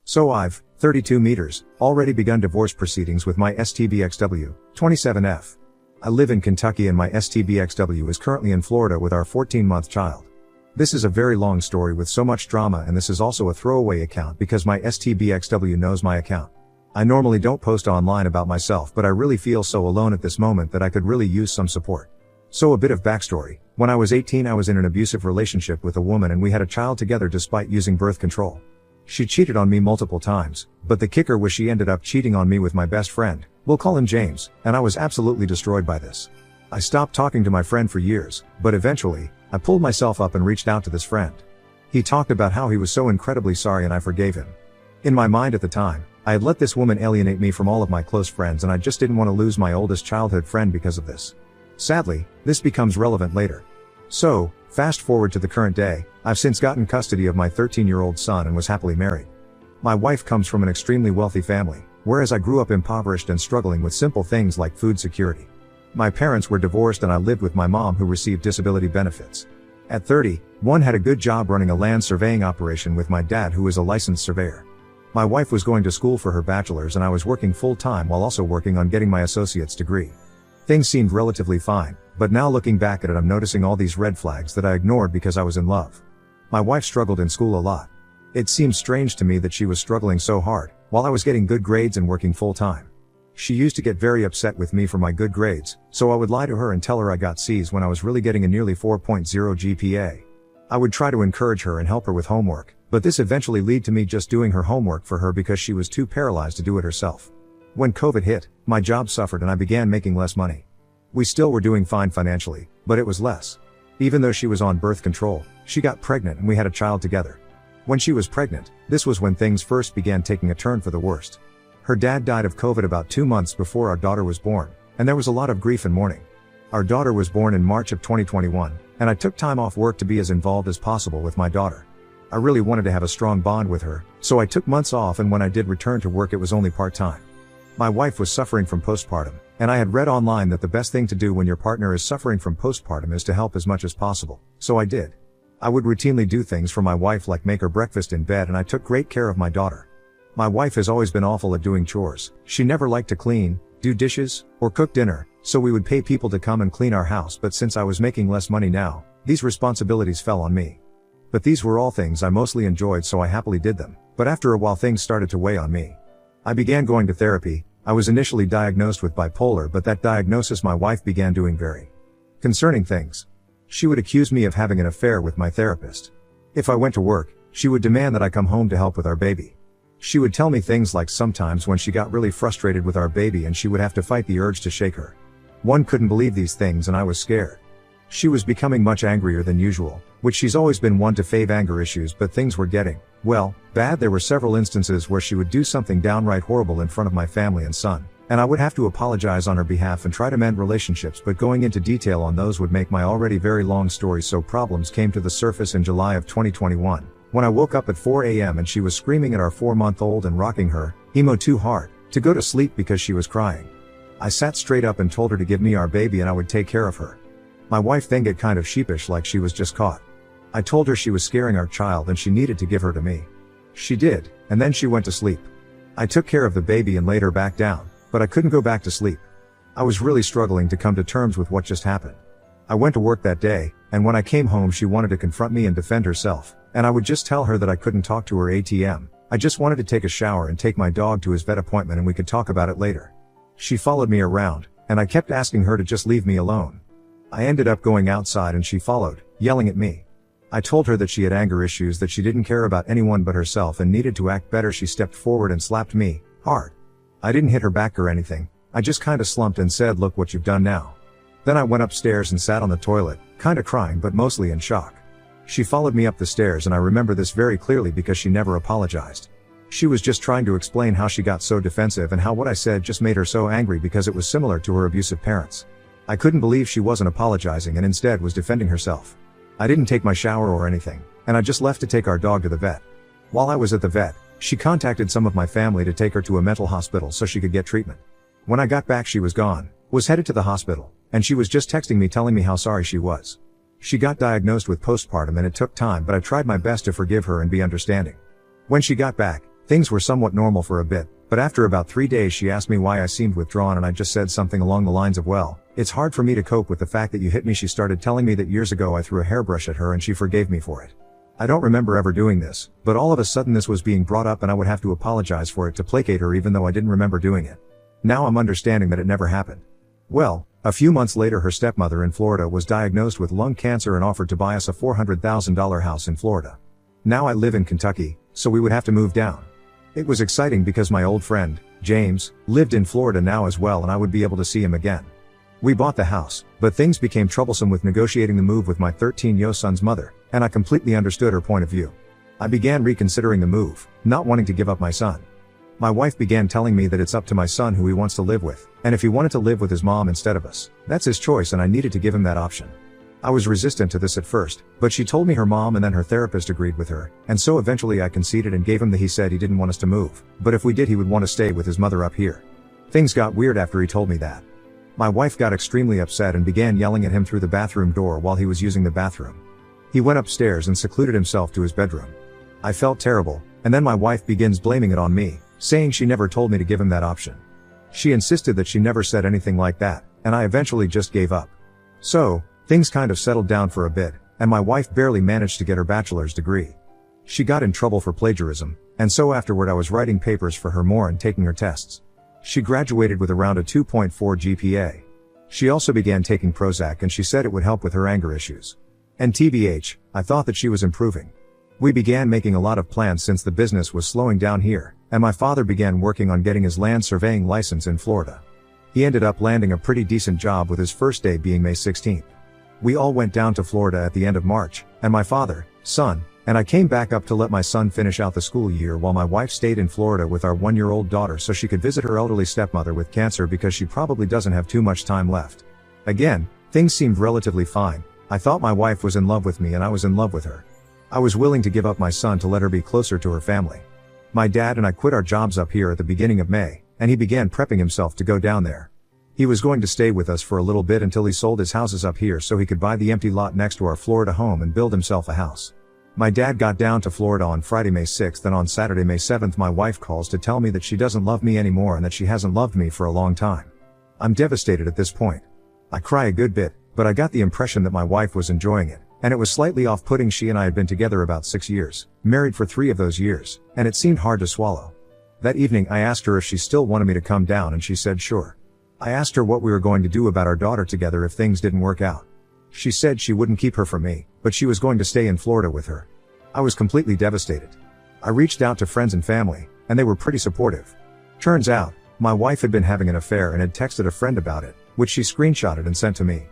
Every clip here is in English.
So I've, 32 meters, already begun divorce proceedings with my STBXW, 27F. I live in Kentucky and my STBXW is currently in Florida with our 14-month child. This is a very long story with so much drama, and this is also a throwaway account because my STBXW knows my account. I normally don't post online about myself, but I really feel so alone at this moment that I could really use some support. So a bit of backstory. When I was 18, I was in an abusive relationship with a woman and we had a child together despite using birth control. She cheated on me multiple times, but the kicker was she ended up cheating on me with my best friend, we'll call him James, and I was absolutely destroyed by this. I stopped talking to my friend for years, but eventually, I pulled myself up and reached out to this friend. He talked about how he was so incredibly sorry and I forgave him. In my mind at the time, I had let this woman alienate me from all of my close friends and I just didn't want to lose my oldest childhood friend because of this. Sadly, this becomes relevant later. So, fast forward to the current day, I've since gotten custody of my 13-year-old son and was happily married. My wife comes from an extremely wealthy family, whereas I grew up impoverished and struggling with simple things like food security. My parents were divorced and I lived with my mom who received disability benefits. At 30, one had a good job running a land surveying operation with my dad who is a licensed surveyor. My wife was going to school for her bachelor's and I was working full-time while also working on getting my associate's degree. Things seemed relatively fine, but now looking back at it I'm noticing all these red flags that I ignored because I was in love. My wife struggled in school a lot. It seemed strange to me that she was struggling so hard, while I was getting good grades and working full-time. She used to get very upset with me for my good grades, so I would lie to her and tell her I got C's when I was really getting a nearly 4.0 GPA. I would try to encourage her and help her with homework, but this eventually led to me just doing her homework for her because she was too paralyzed to do it herself. When COVID hit, my job suffered and I began making less money. We still were doing fine financially, but it was less. Even though she was on birth control, she got pregnant and we had a child together. When she was pregnant, this was when things first began taking a turn for the worst. Her dad died of COVID about 2 months before our daughter was born, and there was a lot of grief and mourning. Our daughter was born in March of 2021, and I took time off work to be as involved as possible with my daughter. I really wanted to have a strong bond with her, so I took months off, and when I did return to work it was only part-time. My wife was suffering from postpartum, and I had read online that the best thing to do when your partner is suffering from postpartum is to help as much as possible, so I did. I would routinely do things for my wife like make her breakfast in bed, and I took great care of my daughter. My wife has always been awful at doing chores. She never liked to clean, do dishes, or cook dinner, so we would pay people to come and clean our house, but since I was making less money now, these responsibilities fell on me. But these were all things I mostly enjoyed, so I happily did them, but after a while things started to weigh on me. I began going to therapy. I was initially diagnosed with bipolar, but that diagnosis my wife began doing very concerning things. She would accuse me of having an affair with my therapist. If I went to work, she would demand that I come home to help with our baby. She would tell me things like sometimes when she got really frustrated with our baby and she would have to fight the urge to shake her. One couldn't believe these things and I was scared. She was becoming much angrier than usual, which she's always been one to fave anger issues, but things were getting, well, bad. There were several instances where she would do something downright horrible in front of my family and son, and I would have to apologize on her behalf and try to mend relationships, but going into detail on those would make my already very long story, so problems came to the surface in July of 2021. When I woke up at 4 a.m. and she was screaming at our 4-month-old and rocking her, emo too hard, to go to sleep because she was crying. I sat straight up and told her to give me our baby and I would take care of her. My wife then got kind of sheepish, like she was just caught. I told her she was scaring our child and she needed to give her to me. She did, and then she went to sleep. I took care of the baby and laid her back down, but I couldn't go back to sleep. I was really struggling to come to terms with what just happened. I went to work that day, and when I came home she wanted to confront me and defend herself. And I would just tell her that I couldn't talk to her ATM. I just wanted to take a shower and take my dog to his vet appointment and we could talk about it later. She followed me around, and I kept asking her to just leave me alone. I ended up going outside and she followed, yelling at me. I told her that she had anger issues, that she didn't care about anyone but herself and needed to act better. She stepped forward and slapped me, hard. I didn't hit her back or anything. I just kinda slumped and said, "Look what you've done now." Then I went upstairs and sat on the toilet, kinda crying but mostly in shock. She followed me up the stairs and I remember this very clearly because she never apologized. She was just trying to explain how she got so defensive and how what I said just made her so angry because it was similar to her abusive parents. I couldn't believe she wasn't apologizing and instead was defending herself. I didn't take my shower or anything, and I just left to take our dog to the vet. While I was at the vet, she contacted some of my family to take her to a mental hospital so she could get treatment. When I got back she was gone, was headed to the hospital, and she was just texting me telling me how sorry she was. She got diagnosed with postpartum and it took time, but I tried my best to forgive her and be understanding. When she got back, Things were somewhat normal for a bit, but after about 3 days she asked me why I seemed withdrawn, and I just said something along the lines of, well, it's hard for me to cope with the fact that you hit me. She started telling me that years ago I threw a hairbrush at her and she forgave me for it. I don't remember ever doing this, but all of a sudden this was being brought up and I would have to apologize for it to placate her even though I didn't remember doing it. Now I'm understanding that it never happened. Well, a few months later her stepmother in Florida was diagnosed with lung cancer and offered to buy us a $400,000 house in Florida. Now I live in Kentucky, so we would have to move down. It was exciting because my old friend, James, lived in Florida now as well and I would be able to see him again. We bought the house, but things became troublesome with negotiating the move with my 13-year-old son's mother, and I completely understood her point of view. I began reconsidering the move, not wanting to give up my son. My wife began telling me that it's up to my son who he wants to live with, and if he wanted to live with his mom instead of us, that's his choice and I needed to give him that option. I was resistant to this at first, but she told me her mom and then her therapist agreed with her, and so eventually I conceded and gave him he said he didn't want us to move, but if we did he would want to stay with his mother up here. Things got weird after he told me that. My wife got extremely upset and began yelling at him through the bathroom door while he was using the bathroom. He went upstairs and secluded himself to his bedroom. I felt terrible, and then my wife begins blaming it on me, saying she never told me to give him that option. She insisted that she never said anything like that, and I eventually just gave up. So, things kind of settled down for a bit, and my wife barely managed to get her bachelor's degree. She got in trouble for plagiarism, and so afterward I was writing papers for her more and taking her tests. She graduated with around a 2.4 GPA. She also began taking Prozac and she said it would help with her anger issues. And TBH, I thought that she was improving. We began making a lot of plans since the business was slowing down here, and my father began working on getting his land surveying license in Florida. He ended up landing a pretty decent job with his first day being May 16th. We all went down to Florida at the end of March, and my father, son, and I came back up to let my son finish out the school year while my wife stayed in Florida with our 1-year-old daughter so she could visit her elderly stepmother with cancer because she probably doesn't have too much time left. Again, things seemed relatively fine. I thought my wife was in love with me and I was in love with her. I was willing to give up my son to let her be closer to her family. My dad and I quit our jobs up here at the beginning of May, and he began prepping himself to go down there. He was going to stay with us for a little bit until he sold his houses up here so he could buy the empty lot next to our Florida home and build himself a house. My dad got down to Florida on Friday, May 6th, and on Saturday, May 7th, my wife calls to tell me that she doesn't love me anymore and that she hasn't loved me for a long time. I'm devastated at this point. I cry a good bit, but I got the impression that my wife was enjoying it, and it was slightly off-putting. She and I had been together about 6 years, married for 3 of those years, and it seemed hard to swallow. That evening I asked her if she still wanted me to come down and she said sure. I asked her what we were going to do about our daughter together if things didn't work out. She said she wouldn't keep her from me, but she was going to stay in Florida with her. I was completely devastated. I reached out to friends and family, and they were pretty supportive. Turns out, my wife had been having an affair and had texted a friend about it, which she screenshotted and sent to me.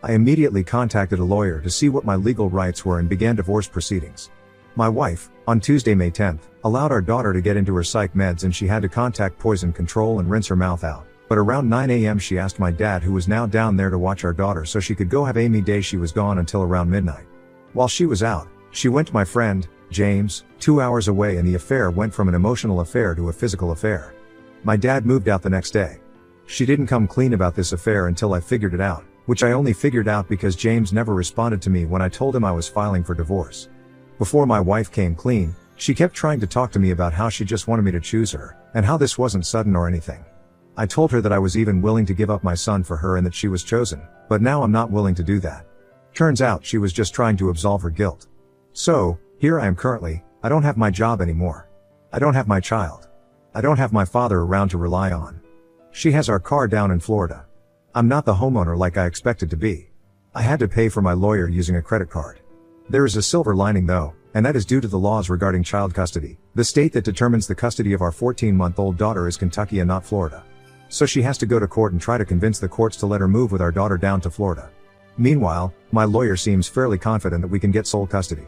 I immediately contacted a lawyer to see what my legal rights were and began divorce proceedings. My wife, on Tuesday, May 10th, allowed our daughter to get into her psych meds and she had to contact poison control and rinse her mouth out. But around 9 a.m. she asked my dad, who was now down there, to watch our daughter so she could go have Amy Day. She was gone until around midnight. While she was out, she went to my friend, James, 2 hours away, and the affair went from an emotional affair to a physical affair. My dad moved out the next day. She didn't come clean about this affair until I figured it out, which I only figured out because James never responded to me when I told him I was filing for divorce. Before my wife came clean, she kept trying to talk to me about how she just wanted me to choose her, and how this wasn't sudden or anything. I told her that I was even willing to give up my son for her and that she was chosen, but now I'm not willing to do that. Turns out she was just trying to absolve her guilt. So, here I am currently. I don't have my job anymore. I don't have my child. I don't have my father around to rely on. She has our car down in Florida. I'm not the homeowner like I expected to be. I had to pay for my lawyer using a credit card. There is a silver lining though, and that is due to the laws regarding child custody. The state that determines the custody of our 14-month-old daughter is Kentucky and not Florida. So she has to go to court and try to convince the courts to let her move with our daughter down to Florida. Meanwhile, my lawyer seems fairly confident that we can get sole custody.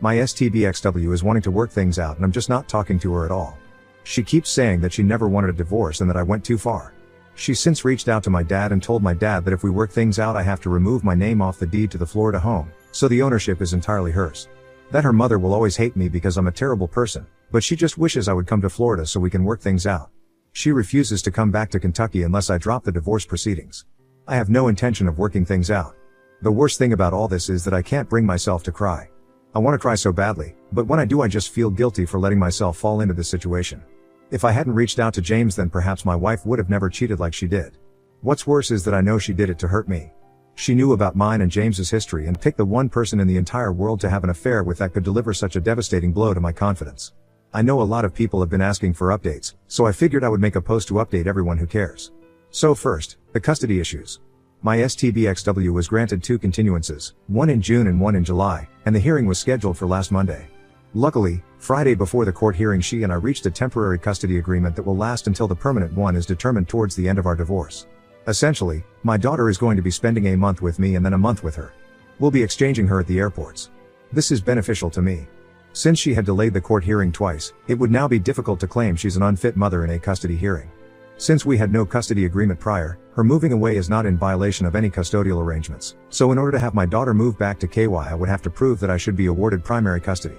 My STBXW is wanting to work things out and I'm just not talking to her at all. She keeps saying that she never wanted a divorce and that I went too far. She's since reached out to my dad and told my dad that if we work things out I have to remove my name off the deed to the Florida home, so the ownership is entirely hers. That her mother will always hate me because I'm a terrible person, but she just wishes I would come to Florida so we can work things out. She refuses to come back to Kentucky unless I drop the divorce proceedings. I have no intention of working things out. The worst thing about all this is that I can't bring myself to cry. I want to cry so badly, but when I do I just feel guilty for letting myself fall into this situation. If I hadn't reached out to James then perhaps my wife would have never cheated like she did. What's worse is that I know she did it to hurt me. She knew about mine and James's history and picked the one person in the entire world to have an affair with that could deliver such a devastating blow to my confidence. I know a lot of people have been asking for updates, so I figured I would make a post to update everyone who cares. So first, the custody issues. My STBXW was granted 2 continuances, one in June and one in July, and the hearing was scheduled for last Monday. Luckily, Friday before the court hearing she and I reached a temporary custody agreement that will last until the permanent one is determined towards the end of our divorce. Essentially, my daughter is going to be spending a month with me and then a month with her. We'll be exchanging her at the airports. This is beneficial to me. Since she had delayed the court hearing twice, it would now be difficult to claim she's an unfit mother in a custody hearing. Since we had no custody agreement prior, her moving away is not in violation of any custodial arrangements, so in order to have my daughter move back to KY I would have to prove that I should be awarded primary custody.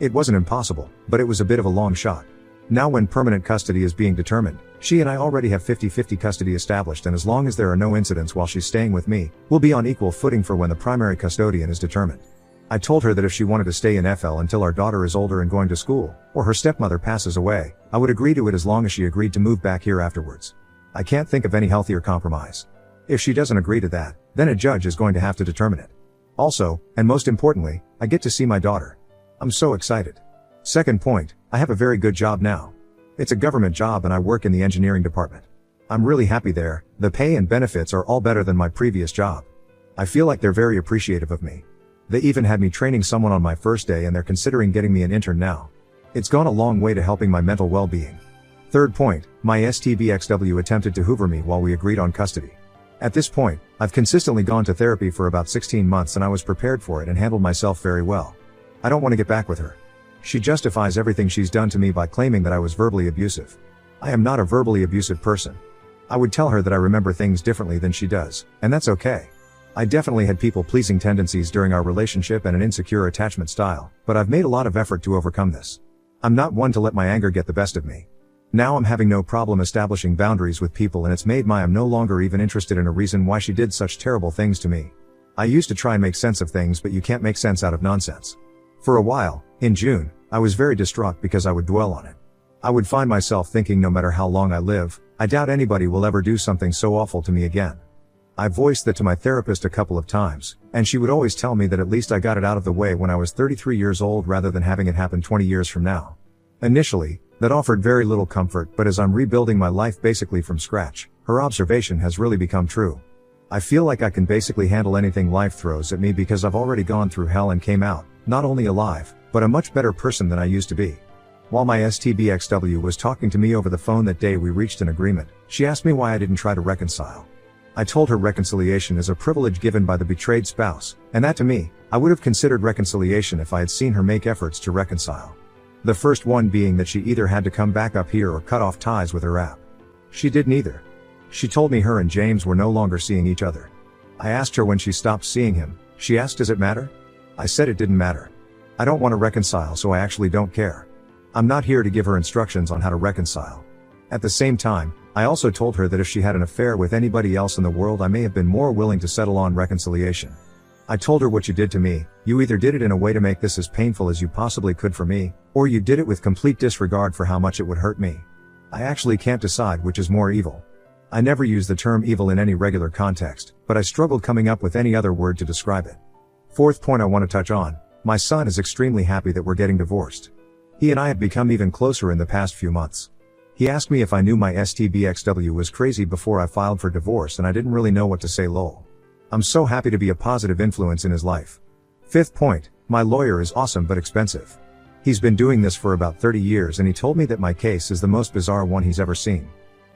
It wasn't impossible, but it was a bit of a long shot. Now when permanent custody is being determined, she and I already have 50-50 custody established, and as long as there are no incidents while she's staying with me, we'll be on equal footing for when the primary custodian is determined. I told her that if she wanted to stay in FL until our daughter is older and going to school, or her stepmother passes away, I would agree to it as long as she agreed to move back here afterwards. I can't think of any healthier compromise. If she doesn't agree to that, then a judge is going to have to determine it. Also, and most importantly, I get to see my daughter. I'm so excited. Second point, I have a very good job now. It's a government job and I work in the engineering department. I'm really happy there, the pay and benefits are all better than my previous job. I feel like they're very appreciative of me. They even had me training someone on my first day and they're considering getting me an intern now. It's gone a long way to helping my mental well-being. Third point, my STBXW attempted to hoover me while we agreed on custody. At this point, I've consistently gone to therapy for about 16 months and I was prepared for it and handled myself very well. I don't want to get back with her. She justifies everything she's done to me by claiming that I was verbally abusive. I am not a verbally abusive person. I would tell her that I remember things differently than she does, and that's okay. I definitely had people-pleasing tendencies during our relationship and an insecure attachment style, but I've made a lot of effort to overcome this. I'm not one to let my anger get the best of me. Now I'm having no problem establishing boundaries with people, and it's made I'm no longer even interested in a reason why she did such terrible things to me. I used to try and make sense of things, but you can't make sense out of nonsense. For a while, in June, I was very distraught because I would dwell on it. I would find myself thinking no matter how long I live, I doubt anybody will ever do something so awful to me again. I voiced that to my therapist a couple of times, and she would always tell me that at least I got it out of the way when I was 33 years old rather than having it happen 20 years from now. Initially, that offered very little comfort, but as I'm rebuilding my life basically from scratch, her observation has really become true. I feel like I can basically handle anything life throws at me because I've already gone through hell and came out, not only alive, but a much better person than I used to be. While my STBXW was talking to me over the phone that day we reached an agreement, she asked me why I didn't try to reconcile. I told her reconciliation is a privilege given by the betrayed spouse, and that to me, I would have considered reconciliation if I had seen her make efforts to reconcile. The first one being that she either had to come back up here or cut off ties with her app. She did neither. She told me her and James were no longer seeing each other. I asked her when she stopped seeing him. She asked, does it matter? I said it didn't matter. I don't want to reconcile, so I actually don't care. I'm not here to give her instructions on how to reconcile. At the same time, I also told her that if she had an affair with anybody else in the world I may have been more willing to settle on reconciliation. I told her what you did to me, you either did it in a way to make this as painful as you possibly could for me, or you did it with complete disregard for how much it would hurt me. I actually can't decide which is more evil. I never use the term evil in any regular context, but I struggled coming up with any other word to describe it. Fourth point I want to touch on, my son is extremely happy that we're getting divorced. He and I have become even closer in the past few months. He asked me if I knew my STBXW was crazy before I filed for divorce, and I didn't really know what to say. Lol. I'm so happy to be a positive influence in his life. Fifth point, my lawyer is awesome but expensive. He's been doing this for about 30 years and he told me that my case is the most bizarre one he's ever seen.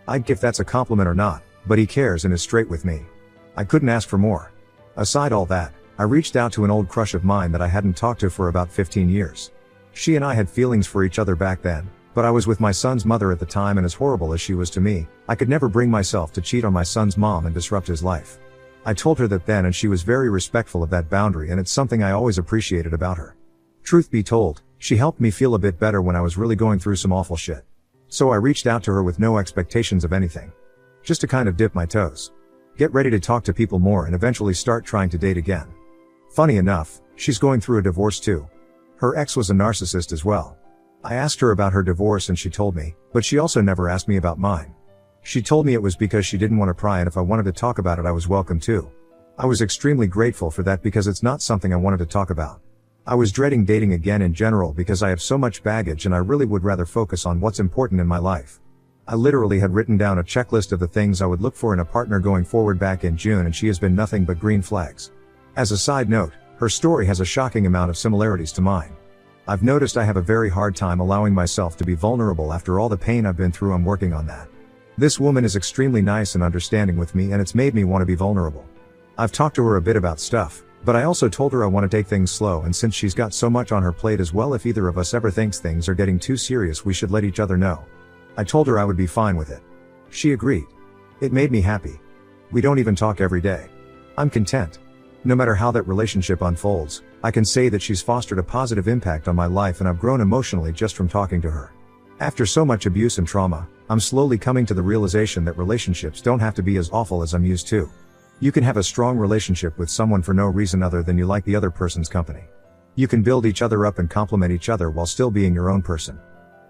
I'd give that's a compliment or not, but he cares and is straight with me. I couldn't ask for more. Aside all that, I reached out to an old crush of mine that I hadn't talked to for about 15 years. She and I had feelings for each other back then, but I was with my son's mother at the time, and as horrible as she was to me, I could never bring myself to cheat on my son's mom and disrupt his life. I told her that then, and she was very respectful of that boundary, and it's something I always appreciated about her. Truth be told, she helped me feel a bit better when I was really going through some awful shit. So I reached out to her with no expectations of anything. Just to kind of dip my toes. Get ready to talk to people more and eventually start trying to date again. Funny enough, she's going through a divorce too. Her ex was a narcissist as well. I asked her about her divorce and she told me, but she also never asked me about mine. She told me it was because she didn't want to pry, and if I wanted to talk about it I was welcome to. I was extremely grateful for that because it's not something I wanted to talk about. I was dreading dating again in general because I have so much baggage and I really would rather focus on what's important in my life. I literally had written down a checklist of the things I would look for in a partner going forward back in June, and she has been nothing but green flags. As a side note, her story has a shocking amount of similarities to mine. I've noticed I have a very hard time allowing myself to be vulnerable after all the pain I've been through. I'm working on that. This woman is extremely nice and understanding with me, and it's made me want to be vulnerable. I've talked to her a bit about stuff, but I also told her I want to take things slow, and since she's got so much on her plate as well, if either of us ever thinks things are getting too serious we should let each other know. I told her I would be fine with it. She agreed. It made me happy. We don't even talk every day. I'm content. No matter how that relationship unfolds, I can say that she's fostered a positive impact on my life, and I've grown emotionally just from talking to her. After so much abuse and trauma, I'm slowly coming to the realization that relationships don't have to be as awful as I'm used to. You can have a strong relationship with someone for no reason other than you like the other person's company. You can build each other up and complement each other while still being your own person.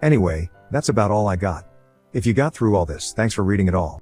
Anyway, that's about all I got. If you got through all this, thanks for reading it all.